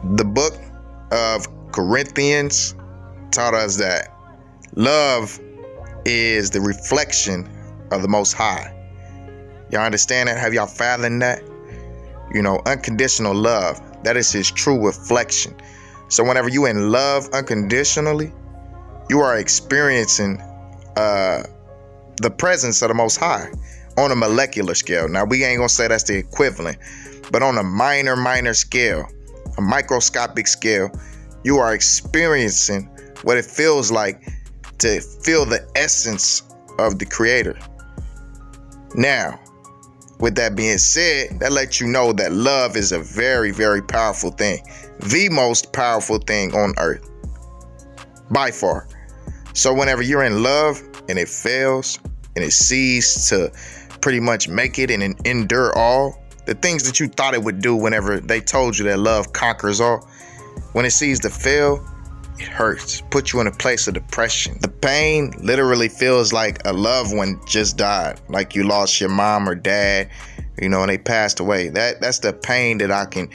The book of Corinthians taught us that love is the reflection of the Most High. Y'all understand that? Have y'all fathomed that? Unconditional love, that is his true reflection. So whenever you in love unconditionally, you are experiencing the presence of the Most High on a molecular scale. Now, we ain't gonna say that's the equivalent, but on a minor scale, a microscopic scale, you are experiencing what it feels like to feel the essence of the Creator. Now, with that being said, that lets you know that love is a very, very powerful thing. The most powerful thing on earth, by far. So whenever you're in love and it fails and it ceases to pretty much make it and endure all, the things that you thought it would do whenever they told you that love conquers all, when it sees to fail, it hurts, puts you in a place of depression. The pain literally feels like a loved one just died, like you lost your mom or dad, and they passed away. That's the pain that I can,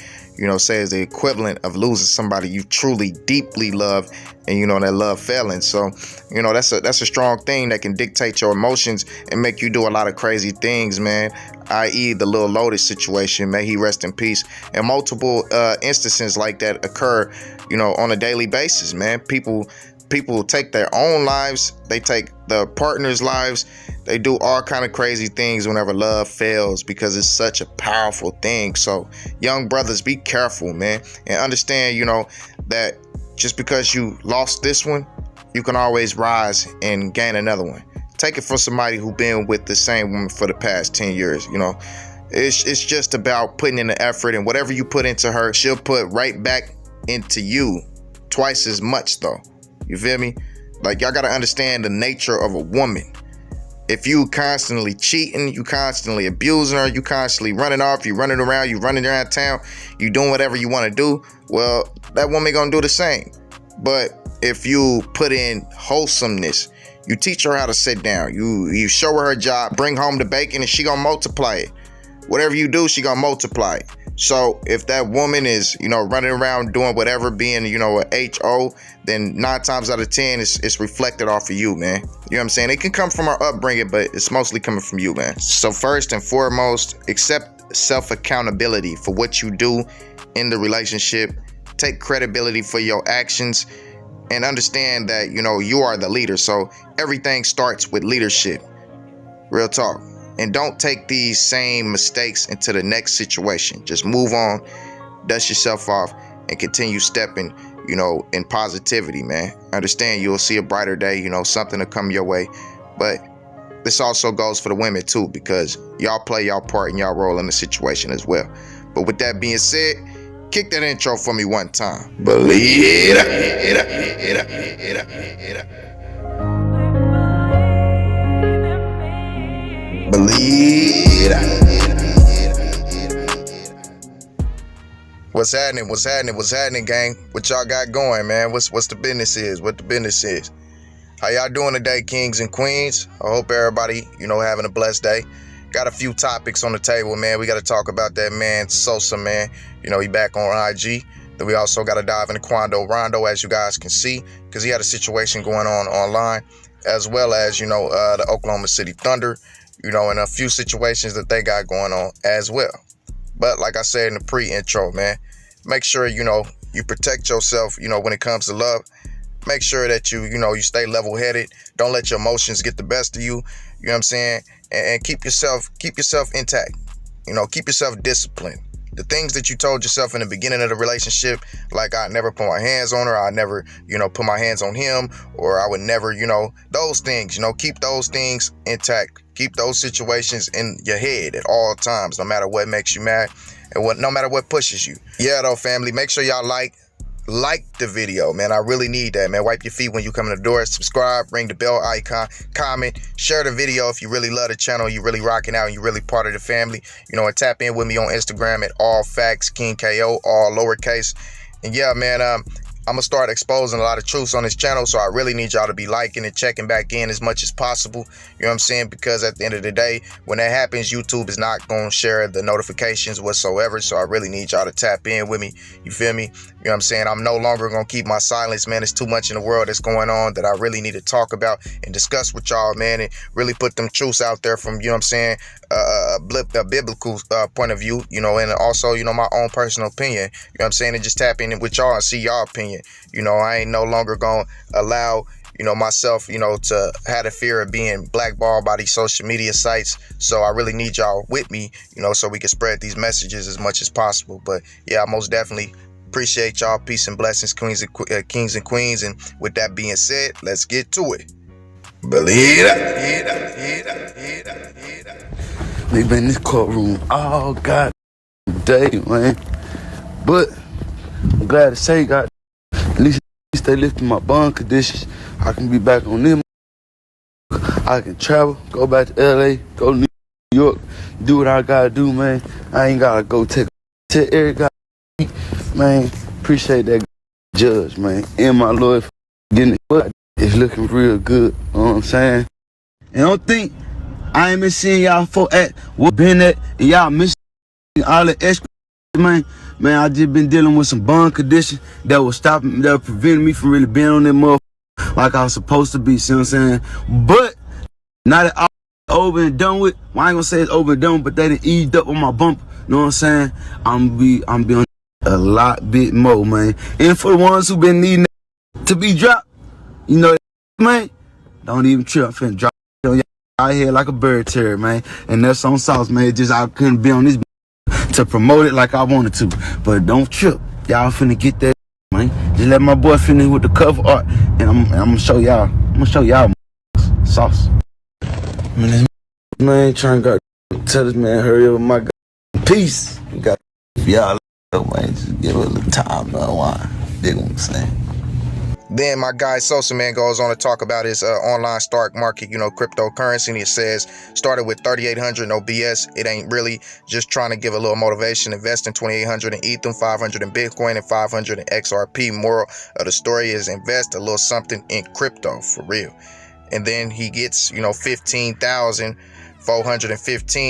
say is the equivalent of losing somebody you truly, deeply love, and that love failing. So, that's a strong thing that can dictate your emotions and make you do a lot of crazy things, man. I.e. the Lil Lotus situation, may he rest in peace. And multiple instances like that occur, on a daily basis, man. People take their own lives, they take the partner's lives, they do all kind of crazy things whenever love fails, because it's such a powerful thing. So young brothers, be careful, man, and understand, that just because you lost this one, you can always rise and gain another one. Take it from somebody who been with the same woman for the past 10 years, It's just about putting in the effort, and whatever you put into her, she'll put right back into you twice as much, though. You feel me? Like, y'all gotta understand the nature of a woman. If you constantly cheating, you constantly abusing her, you constantly running off, you running around, you running around town, you doing whatever you want to do, well, that woman gonna do the same. But if you put in wholesomeness, you teach her how to sit down, you show her job, bring home the bacon, and she gonna multiply it. Whatever you do, she gonna multiply it. So if that woman is, running around doing whatever, being, a HO, then 9 times out of 10, it's reflected off of you, man. You know what I'm saying? It can come from our upbringing, but it's mostly coming from you, man. So first and foremost, accept self-accountability for what you do in the relationship. Take credibility for your actions, and understand that, you are the leader. So everything starts with leadership. Real talk. And don't take these same mistakes into the next situation. Just move on, dust yourself off, and continue stepping, in positivity, man. Understand you'll see a brighter day, something to come your way. But this also goes for the women too, because y'all play y'all part and y'all role in the situation as well. But with that being said, kick that intro for me one time. Believe What's happening, gang? What y'all got going, man? What's the business is? What the business is? How y'all doing today, kings and queens? I hope everybody, having a blessed day. Got a few topics on the table, man. We got to talk about that man, Sosaman. He back on IG. Then we also got to dive into Quando Rondo, as you guys can see, because he had a situation going on online, as well as, the Oklahoma City Thunder, and a few situations that they got going on as well. But like I said in the pre-intro, man, make sure, you protect yourself, when it comes to love. Make sure that you stay level-headed. Don't let your emotions get the best of you. You know what I'm saying? And keep yourself intact. Keep yourself disciplined. The things that you told yourself in the beginning of the relationship, like I never put my hands on her, I never, put my hands on him, or I would never, those things, keep those things intact. Keep those situations in your head at all times, no matter what makes you mad and no matter what pushes you. Yeah, though, family, make sure y'all like the video, man. I really need that, man. Wipe your feet when you come in the door. Subscribe, ring the bell icon, comment, share the video if you really love the channel, you really rocking out, and you really part of the family. And tap in with me on Instagram at allfactsKingKO, all lowercase. And yeah, man, I'm going to start exposing a lot of truths on this channel, so I really need y'all to be liking and checking back in as much as possible. You know what I'm saying? Because at the end of the day, when that happens, YouTube is not going to share the notifications whatsoever, so I really need y'all to tap in with me. You feel me? You know what I'm saying? I'm no longer going to keep my silence, man. There's too much in the world that's going on that I really need to talk about and discuss with y'all, man, and really put them truths out there from, you know what I'm saying, a biblical point of view, you know, and also, you know, my own personal opinion. You know what I'm saying? And just tap in with y'all and see y'all opinion. You know, I ain't no longer gonna allow, you know, myself, you know, to have the fear of being blackballed by these social media sites. So I really need y'all with me, you know, so we can spread these messages as much as possible. But yeah, I most definitely appreciate y'all. Peace and blessings, kings and queens. And with that being said, let's get to it. Believe it. They been in this courtroom all god day, man. But I'm glad to say, God, at least they lifted my bond conditions. I can be back on them. I can travel, go back to LA, go to New York, do what I gotta do, man. I ain't gotta go tell every guy, man. Appreciate that judge, man, and my lawyer for getting it. But it's looking real good, you know what I'm saying? And don't think I ain't been seeing y'all for at what been at, and y'all missing all the extra, man. Man, I just been dealing with some bond conditions that was stopping, that was preventing me from really being on that motherfucker like I was supposed to be, see what I'm saying? But now that I'm over and done with, well, I ain't gonna say it's over and done, but they done eased up on my bump, you know what I'm saying? I'm be on a lot bit more, man. And for the ones who been needing to be dropped, you know, man, don't even trip. I'm finna drop on y'all out here like a bird terrier, man. And that's on sauce, man. Just I couldn't be on this to promote it like I wanted to. But don't trip. Y'all finna get that, man. Just let my boy finish with the cover art. And I'm gonna show y'all. I'm gonna show y'all sauce. Man, this man trying to tell this man hurry up, my God. Peace. We got y'all, man. Just give it a little time, no why. Dig what I'm saying. Then my guy Sosaman goes on to talk about his online stock market, you know, cryptocurrency. And he says, started with 3,800, no BS. It ain't really, just trying to give a little motivation. Invest in 2,800 in Ether, 500 in Bitcoin, and 500 in XRP. Moral of the story is invest a little something in crypto, for real. And then he gets, you know, $15,415,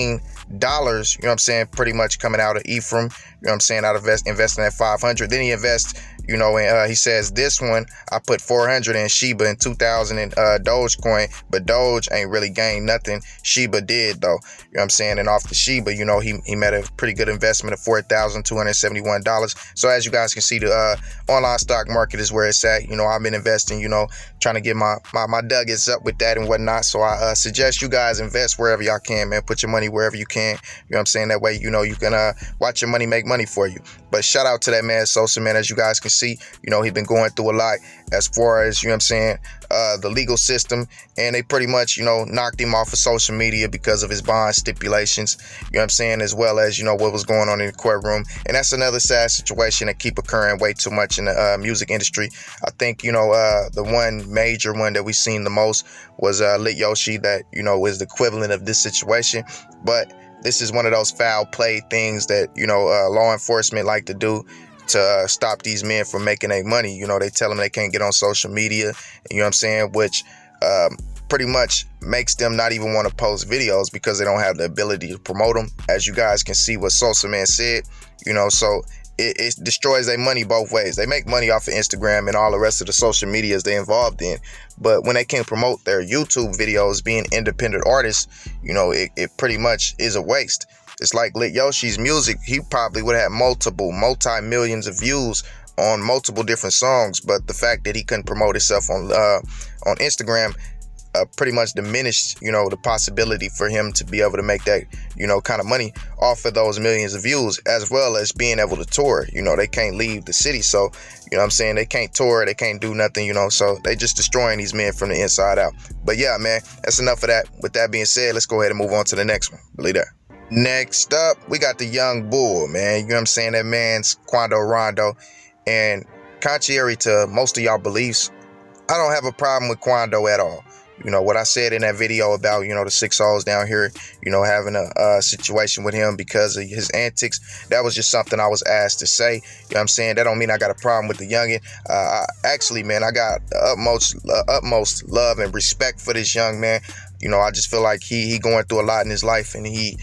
you know what I'm saying, pretty much coming out of Ephraim, you know what I'm saying, out of investing at 500. Then he invests, you know, and he says, this one, I put 400 in Shiba and 2,000 in Dogecoin, but Doge ain't really gained nothing. Shiba did, though, you know what I'm saying, and off the Shiba, you know, he made a pretty good investment of $4,271. So as you guys can see, the online stock market is where it's at. You know, I've been investing, you know, trying to get my nuggets up with that and whatnot. So I suggest you guys invest wherever y'all can, man. Put your money wherever you can. You know what I'm saying? That way, you know, you can watch your money make money for you. But shout out to that man, Sosaman. As you guys can see, you know, he's been going through a lot as far as, you know what I'm saying, the legal system. And they pretty much, you know, knocked him off of social media because of his bond stipulations, you know what I'm saying, as well as, you know, what was going on in the courtroom. And that's another sad situation that keep occurring way too much in the music industry. I think, you know, the one major one that we've seen the most was Lit Yoshi, that, you know, is the equivalent of this situation. But this is one of those foul play things that, you know, law enforcement like to do to stop these men from making their money. You know, they tell them they can't get on social media, you know what I'm saying, which pretty much makes them not even want to post videos because they don't have the ability to promote them. As you guys can see what Sosaman said, you know, so it destroys their money both ways. They make money off of Instagram and all the rest of the social medias they're involved in, but when they can't promote their YouTube videos being independent artists, you know, it pretty much is a waste. It's like Lit Yoshi's music. He probably would have multi-millions of views on multiple different songs, but the fact that he couldn't promote himself on Instagram pretty much diminished, you know, the possibility for him to be able to make that, you know, kind of money off of those millions of views, as well as being able to tour. You know, they can't leave the city, so, you know what I'm saying, they can't tour, they can't do nothing, you know, so they just destroying these men from the inside out. But yeah, man, that's enough of that. With that being said, let's go ahead and move on to the next one. Believe that. Next up, we got the young bull, man. You know what I'm saying? That man's Quando Rondo. And contrary to most of y'all beliefs, I don't have a problem with Quando at all. You know, what I said in that video about, you know, the 6-0s down here, you know, having a situation with him because of his antics, that was just something I was asked to say. You know what I'm saying? That don't mean I got a problem with the youngin. Actually, man, I got utmost love and respect for this young man. You know, I just feel like he going through a lot in his life, and he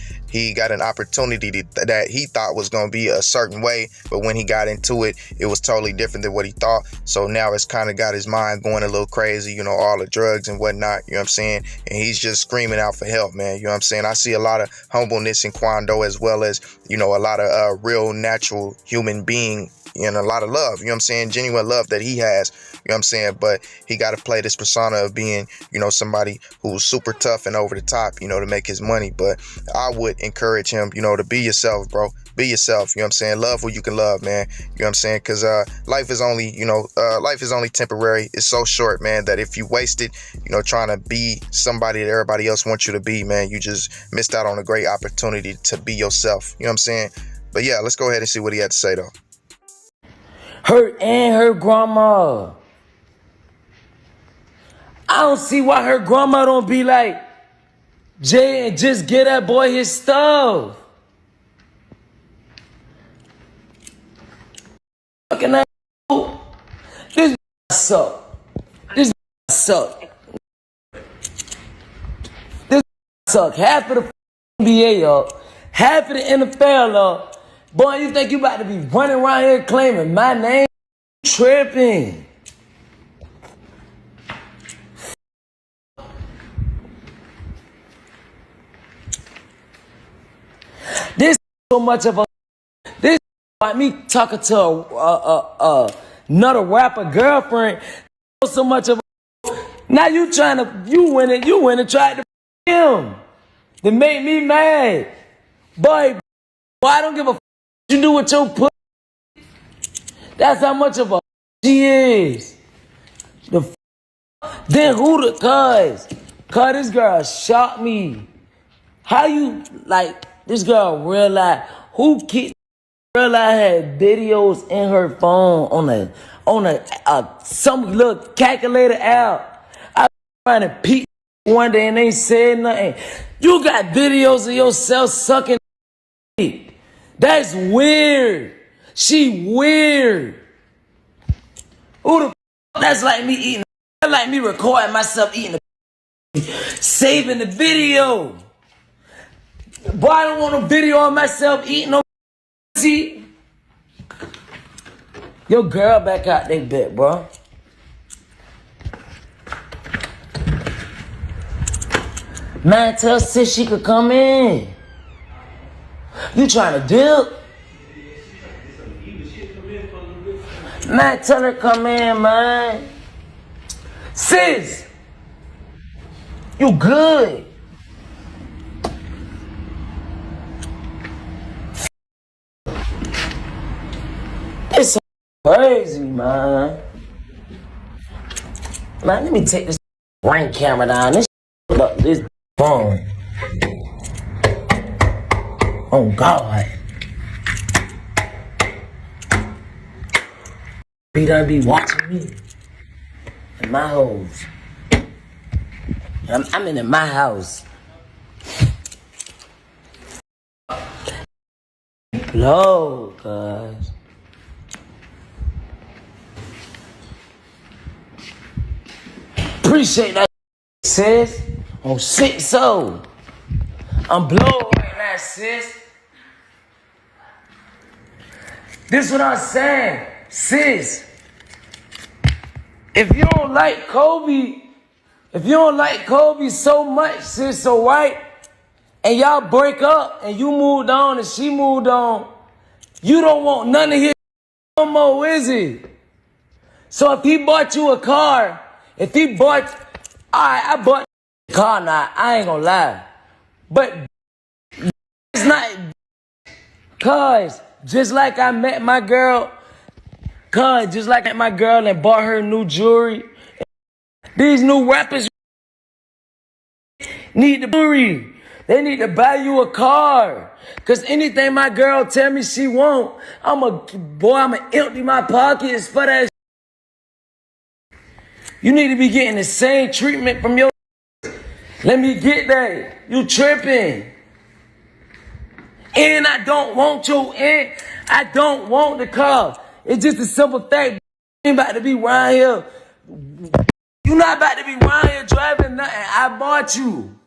got an opportunity that he thought was going to be a certain way, but when he got into it, it was totally different than what he thought. So now it's kind of got his mind going a little crazy, you know, all the drugs and whatnot, you know what I'm saying? And he's just screaming out for help, man, you know what I'm saying? I see a lot of humbleness in Quando, as well as, you know, a lot of real natural human being and a lot of love, you know what I'm saying? Genuine love that he has, you know what I'm saying? But he got to play this persona of being, you know, somebody who's super tough and over the top, you know, to make his money. But I would encourage him, you know, to be yourself, bro. Be yourself, you know what I'm saying? Love who you can love, man. You know what I'm saying? Because life is only, you know, life is only temporary. It's so short, man, that if you waste it, you know, trying to be somebody that everybody else wants you to be, man, you just missed out on a great opportunity to be yourself. You know what I'm saying? But yeah, let's go ahead and see what he had to say, though. Her grandma. I don't see why her grandma don't be like, Jay, and just get that boy his stuff. Fucking that. This suck. This suck. This suck. Half of the NBA up, half of the NFL up. Boy, you think you about to be running around here claiming my name? Tripping. This so much of a, this like me talking to another rapper girlfriend. So much of a, now you went and tried to him. That made me mad. Boy, I don't give a you do with your pussy. That's how much of a she is. Then who the cuz? Cuz this girl shot me. How you like this girl realize who realize had videos in her phone on a some little calculator app. I trying to peep one day and they said nothing. You got videos of yourself sucking. That's weird. She weird. Who the that's like me eating? That's like me recording myself eating saving the video. Boy, I don't want no video of myself eating no see. Your girl back out there bit, bro. Man, tell sis she could come in. You trying to dip? Man, tell her come in, man. Sis, you good? It's crazy, man. Man, let me take this ring camera down. This phone. Oh, God. He done be watching me in my house. I'm in my house. Low, guys. Appreciate that, sis. On 6-0. I'm blown right now, sis. This what I'm saying, sis. If you don't like Kobe so much, sis, so right, and y'all break up and you moved on and she moved on, you don't want none of his no more, is it? So if he bought you a car, alright, I bought a car now, I ain't gonna lie. But it's not, cause just like I met my girl, and bought her new jewelry, these new rappers need the jewelry. They need to buy you a car. Cause anything my girl tell me she want, I'ma empty my pockets for that. You need to be getting the same treatment from your Let me get that. You tripping. And I don't want you in. I don't want the car. It's just a simple thing. You ain't about to be around here. You not about to be around here driving nothing. I bought you.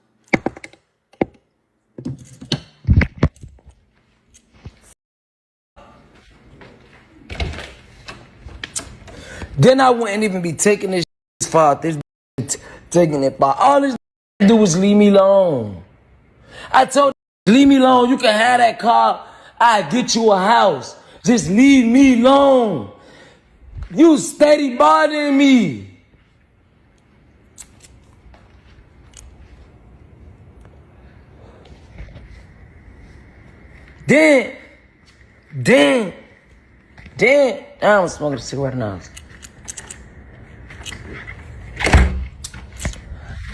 Then I wouldn't even be taking this far. This taking it far. All this do is leave me alone. I told you, leave me alone. You can have that car. I get you a house. Just leave me alone. You steady bothering me. Then, I'm smoking a cigarette now.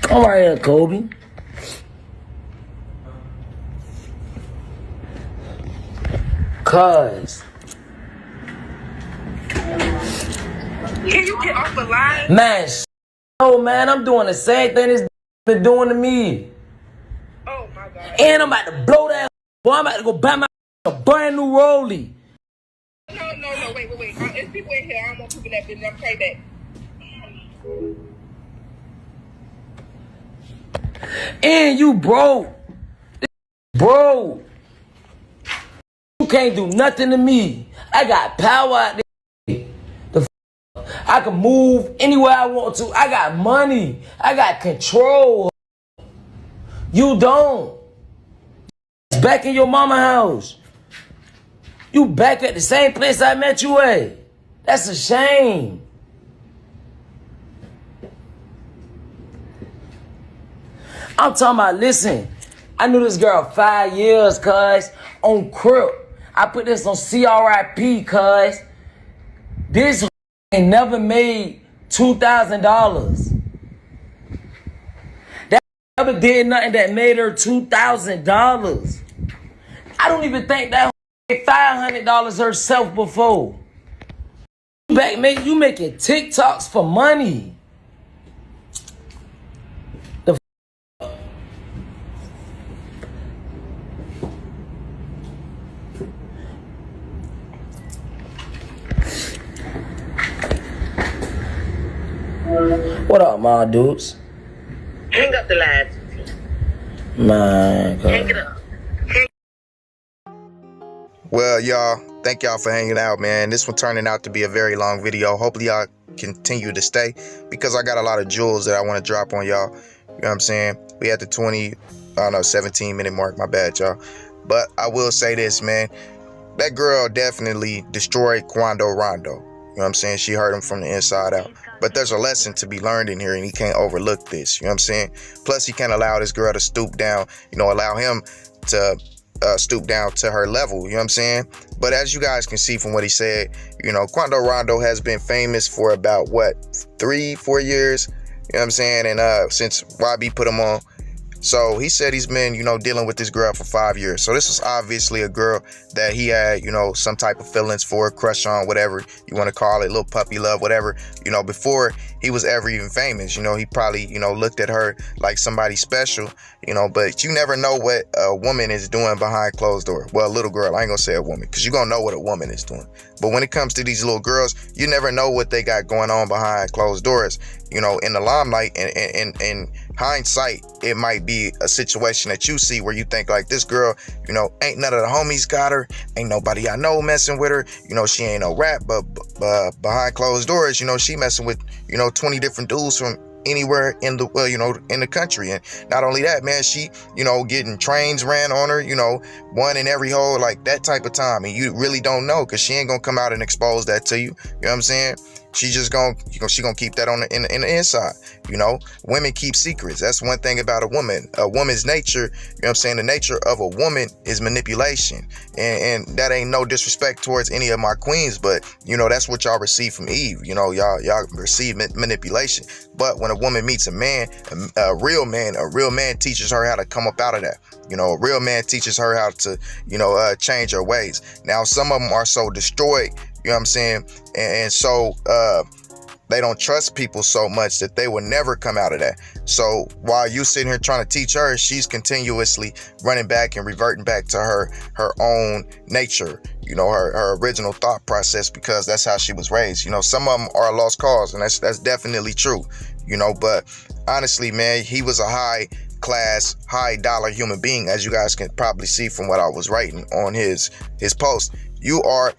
Come right here, Kobe. Cuz. Can you get off the line? Man, oh man, I'm doing the same thing this been doing to me. Oh my God. And I'm about to blow that. Boy, I'm about to go buy my a brand new rollie. No, wait. There's people in here. I don't want people that been there. Play back. And you broke. Bro. You can't do nothing to me. I got power out there. I can move anywhere I want to. I got money. I got control. You don't. Back in your mama house. You back at the same place I met you at. That's a shame. I'm talking about, listen, I knew this girl 5 years, cuz, on Crip. I put this on CRIP, cuz. This ain't never made $2,000. That never did nothing that made her $2,000. I don't even think that made $500 herself before. You making TikToks for money. What up, my dudes? Hang up the line. Man, Hang it up. Well, y'all, thank y'all for hanging out, man. This one turning out to be a very long video. Hopefully y'all continue to stay because I got a lot of jewels that I want to drop on y'all. You know what I'm saying? We at the 17-minute mark. My bad, y'all. But I will say this, man. That girl definitely destroyed Quando Rondo. You know what I'm saying? She hurt him from the inside out. But there's a lesson to be learned in here, and he can't overlook this. You know what I'm saying? Plus, he can't allow this girl to stoop down, allow him to stoop down to her level. You know what I'm saying? But as you guys can see from what he said, Quando Rondo has been famous for about, 3-4 years? You know what I'm saying? And since YB put him on. So he said he's been, dealing with this girl for 5 years. So this is obviously a girl that he had, some type of feelings for, crush on, whatever you want to call it, little puppy love, whatever, before he was ever even famous. He probably, looked at her like somebody special, but you never know what a woman is doing behind closed doors. Well, a little girl, I ain't gonna say a woman, because you're gonna know what a woman is doing. But when it comes to these little girls, you never know what they got going on behind closed doors. In the limelight and in hindsight, it might be a situation that you see where you think like, this girl, ain't none of the homies got her, ain't nobody I know messing with her, she ain't no rap, but behind closed doors, she messing with 20 different dudes from anywhere in the in the country. And not only that, man, she getting trains ran on her, one in every hole, like that type of time. And you really don't know, because she ain't gonna come out and expose that to you. You know what I'm saying? She just gonna keep that on in the inside. Women keep secrets. That's one thing about a woman. A woman's nature, the nature of a woman is manipulation. And that ain't no disrespect towards any of my queens, but that's what y'all receive from Eve. Y'all receive manipulation. But when a woman meets a man, a real man teaches her how to come up out of that. A real man teaches her how to, change her ways. Now, some of them are so destroyed, you know what I'm saying? And so they don't trust people so much that they will never come out of that. So while you sitting here trying to teach her, she's continuously running back and reverting back to her own nature, you know, her original thought process, because that's how she was raised. You know, some of them are a lost cause, and that's definitely true, you know. But honestly, man, he was a high class, high dollar human being, as you guys can probably see from what I was writing on his post. You are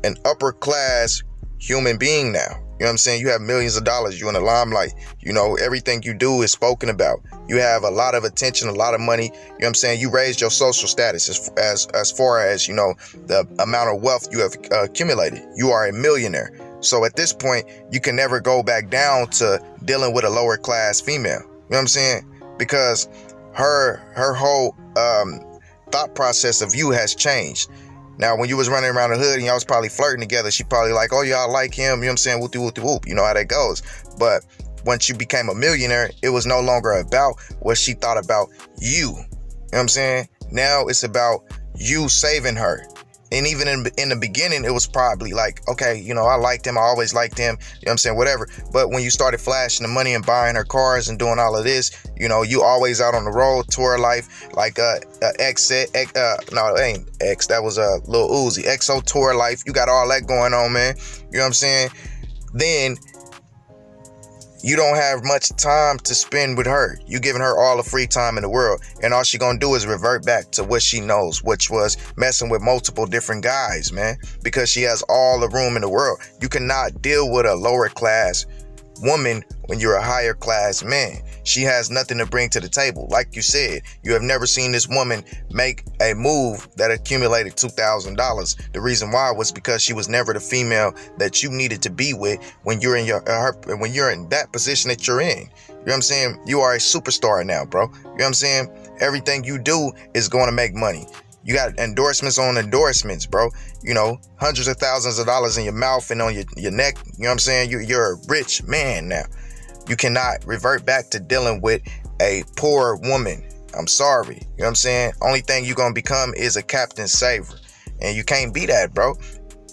an upper class human being now. You know what I'm saying? You have millions of dollars. You're in the limelight. You know, everything you do is spoken about. You have a lot of attention, a lot of money. You know what I'm saying? You raised your social status as far as, you know, the amount of wealth you have accumulated. You are a millionaire. So at this point, you can never go back down to dealing with a lower class female. You know what I'm saying? Because her whole thought process of you has changed. Now, when you was running around the hood and y'all was probably flirting together, she probably like, oh, y'all like him, you know what I'm saying, whoop, whoop, whoop. You know how that goes. But once you became a millionaire, it was no longer about what she thought about you. You know what I'm saying? Now it's about you saving her. And even in the beginning, it was probably like, okay, you know, I liked him. I always liked him. You know what I'm saying? Whatever. But when you started flashing the money and buying her cars and doing all of this, you know, you always out on the road, tour life, like no, it ain't X. That was a Lil Uzi. XO tour life. You got all that going on, man. You know what I'm saying? Then you don't have much time to spend with her. You giving her all the free time in the world, and all she gonna do is revert back to what she knows, which was messing with multiple different guys, man, because she has all the room in the world. You cannot deal with a lower class woman when you're a higher class man. She has nothing to bring to the table. Like you said, you have never seen this woman make a move that accumulated $2,000. The reason why was because she was never the female that you needed to be with when you're in when you're in that position that you're in. You know what I'm saying? You are a superstar now, bro. You know what I'm saying? Everything you do is going to make money. You got endorsements on endorsements, bro. You know, hundreds of thousands of dollars in your mouth and on your neck. You know what I'm saying? You're a rich man now. You cannot revert back to dealing with a poor woman. I'm sorry. You know what I'm saying? Only thing you're going to become is a captain saver. And you can't be that, bro.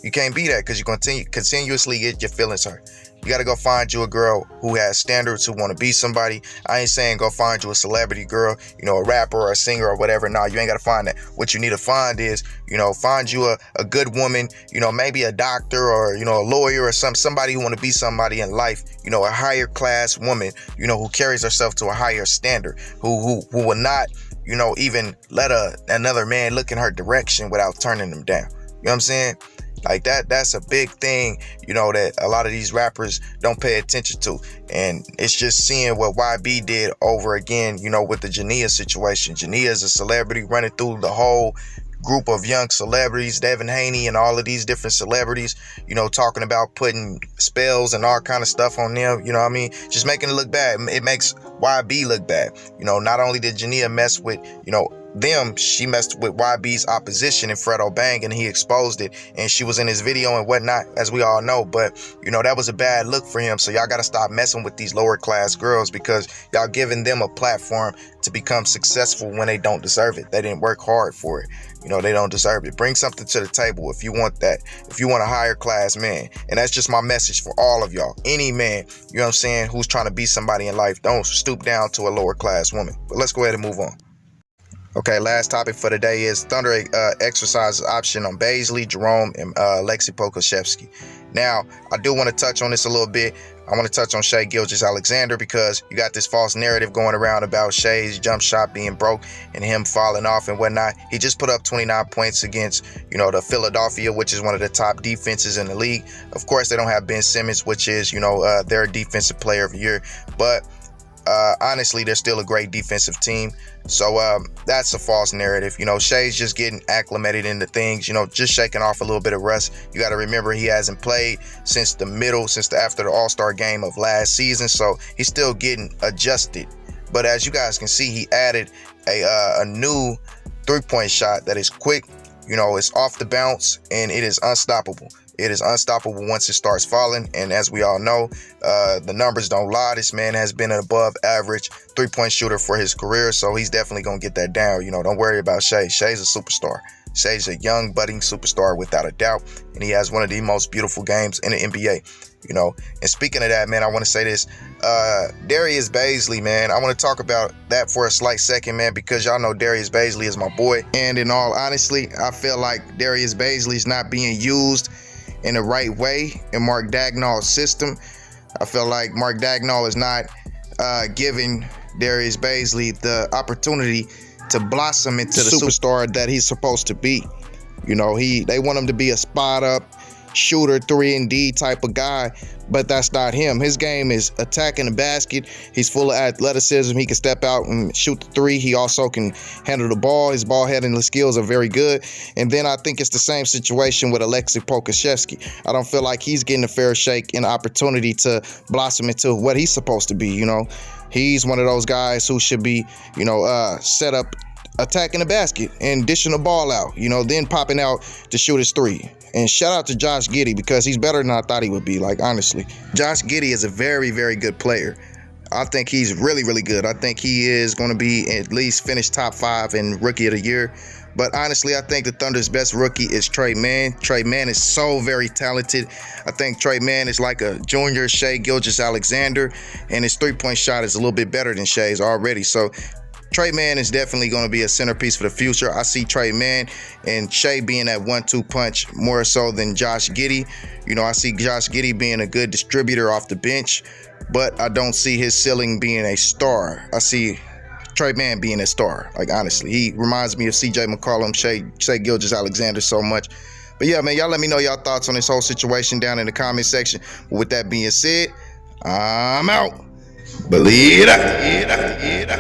You can't be that because you continuously get your feelings hurt. You got to go find you a girl who has standards, who want to be somebody. I ain't saying go find you a celebrity girl, you know, a rapper or a singer or whatever. No, you ain't got to find that. What you need to find is, you know, find you a good woman, you know, maybe a doctor or, you know, a lawyer or somebody who want to be somebody in life, you know, a higher class woman, you know, who carries herself to a higher standard, who will not, you know, even let another man look in her direction without turning them down. You know what I'm saying? Like that's a big thing, you know, that a lot of these rappers don't pay attention to. And it's just seeing what YB did over again, you know, with the Jania situation. Jania is a celebrity running through the whole group of young celebrities, Devin Haney and all of these different celebrities, you know, talking about putting spells and all kind of stuff on them. You know what I mean? Just making it look bad. It makes YB look bad. You know, not only did Jania mess with, you know, them, she messed with YB's opposition and Fredo Bang, and he exposed it, and she was in his video and whatnot, as we all know. But you know, that was a bad look for him. So y'all got to stop messing with these lower class girls, because y'all giving them a platform to become successful when they don't deserve it. They didn't work hard for it. You know, they don't deserve it. Bring something to the table if you want that, if you want a higher class man. And that's just my message for all of y'all. Any man, you know what I'm saying, who's trying to be somebody in life, don't stoop down to a lower class woman. But let's go ahead and move on. Okay, last topic for the day is Thunder exercises option on Baisley, Jerome, and Lexi Pokusevski. Now, I do want to touch on this a little bit. I want to touch on Shai Gilgeous-Alexander, because you got this false narrative going around about Shai's jump shot being broke and him falling off and whatnot. He just put up 29 points against, you know, the Philadelphia, which is one of the top defenses in the league. Of course, they don't have Ben Simmons, which is, you know, their defensive player of the year. But honestly, they're still a great defensive team. So that's a false narrative. You know, Shai's just getting acclimated into things, you know, just shaking off a little bit of rust. You got to remember, he hasn't played since after the All-Star game of last season. So he's still getting adjusted. But as you guys can see, he added a new three-point shot that is quick. You know, it's off the bounce and it is unstoppable. It is unstoppable once it starts falling. And as we all know, the numbers don't lie. This man has been an above average three-point shooter for his career. So he's definitely going to get that down. You know, don't worry about Shai. Shai's a superstar. Shay's a young, budding superstar without a doubt, and he has one of the most beautiful games in the NBA. You know, and speaking of that, man, I want to say this. Darius Bazley, man, I want to talk about that for a slight second, man, because y'all know Darius Bazley is my boy. And in all honesty, I feel like Darius Bazley is not being used in the right way in Mark Dagnall's system. I feel like Mark Dagnall is not giving Darius Bazley the opportunity to blossom into the superstar that he's supposed to be. You know, they want him to be a spot up shooter, 3-and-D type of guy, but that's not him. His game is attacking the basket. He's full of athleticism. He can step out and shoot the three. He also can handle the ball. His ball handling skills are very good. And then I think it's the same situation with Aleksej Pokusevski. I don't feel like he's getting a fair shake and opportunity to blossom into what he's supposed to be. You know, he's one of those guys who should be, you know, set up attacking the basket and dishing the ball out, you know, then popping out to shoot his three. And shout out to Josh Giddey, because he's better than I thought he would be, like, honestly. Josh Giddey is a very, very good player. I think he's really, really good. I think he is going to be at least finish top 5 in Rookie of the Year. But honestly, I think the Thunder's best rookie is Tre Mann. Tre Mann is so very talented. I think Tre Mann is like a junior Shai Gilgeous-Alexander, and his three-point shot is a little bit better than Shai's already. So Tre Mann is definitely going to be a centerpiece for the future. I see Tre Mann and Shai being that 1-2 punch more so than Josh Giddey. You know, I see Josh Giddey being a good distributor off the bench, but I don't see his ceiling being a star. I see Tre Mann being a star, like, honestly. He reminds me of CJ McCollum, Shai Gilgeous-Alexander so much. But yeah, man, y'all let me know y'all thoughts on this whole situation down in the comment section. With that being said, I'm out. Believe that.